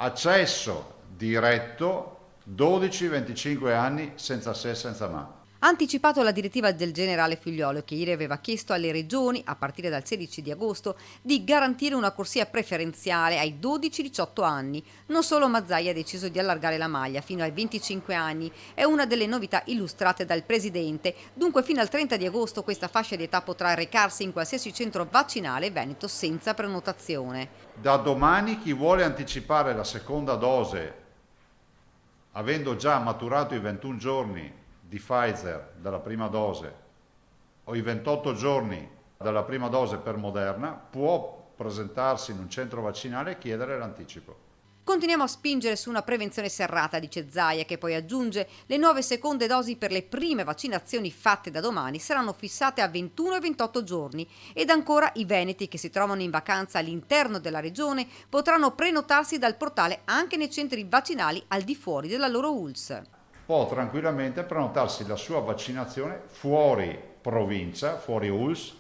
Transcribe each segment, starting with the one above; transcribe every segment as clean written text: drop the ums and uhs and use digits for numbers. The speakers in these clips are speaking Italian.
accesso diretto 12-25 anni senza se e senza ma. Ha anticipato la direttiva del generale Figliuolo che ieri aveva chiesto alle regioni, a partire dal 16 di agosto, di garantire una corsia preferenziale ai 12-18 anni. Non solo Mazzaia ha deciso di allargare la maglia fino ai 25 anni, è una delle novità illustrate dal Presidente. Dunque fino al 30 di agosto questa fascia di età potrà recarsi in qualsiasi centro vaccinale veneto senza prenotazione. Da domani chi vuole anticipare la seconda dose, avendo già maturato i 21 giorni di Pfizer dalla prima dose o i 28 giorni dalla prima dose per Moderna, può presentarsi in un centro vaccinale e chiedere l'anticipo. Continuiamo a spingere su una prevenzione serrata, dice Zaia, che poi aggiunge: le nuove seconde dosi per le prime vaccinazioni fatte da domani saranno fissate a 21 e 28 giorni ed ancora i veneti che si trovano in vacanza all'interno della regione potranno prenotarsi dal portale anche nei centri vaccinali al di fuori della loro ULSS. Può tranquillamente prenotarsi la sua vaccinazione fuori provincia, fuori ULSS,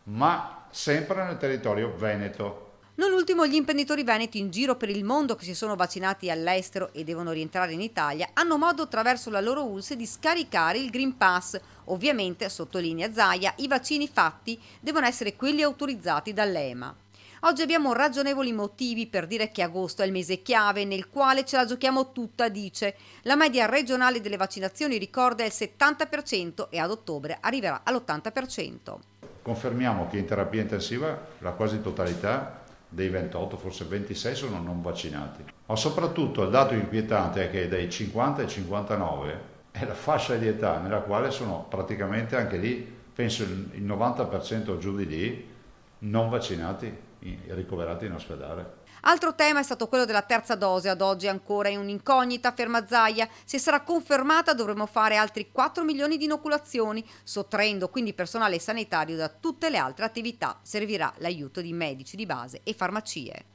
ma sempre nel territorio veneto. Non ultimo, gli imprenditori veneti in giro per il mondo che si sono vaccinati all'estero e devono rientrare in Italia hanno modo attraverso la loro ULSS di scaricare il Green Pass. Ovviamente, sottolinea Zaia, i vaccini fatti devono essere quelli autorizzati dall'EMA. Oggi abbiamo ragionevoli motivi per dire che agosto è il mese chiave nel quale ce la giochiamo tutta, dice. La media regionale delle vaccinazioni, ricorda, è il 70% e ad ottobre arriverà all'80%. Confermiamo che in terapia intensiva la quasi totalità dei 28, forse 26 sono non vaccinati. Ma soprattutto il dato inquietante è che dai 50 ai 59 è la fascia di età nella quale sono praticamente anche lì, penso il 90% o giù di lì, non vaccinati, ricoverati in ospedale. Altro tema è stato quello della terza dose, ad oggi ancora in un'incognita, ferma Zaia. Se sarà confermata dovremo fare altri 4 milioni di inoculazioni, sottraendo quindi personale sanitario da tutte le altre attività. Servirà l'aiuto di medici di base e farmacie.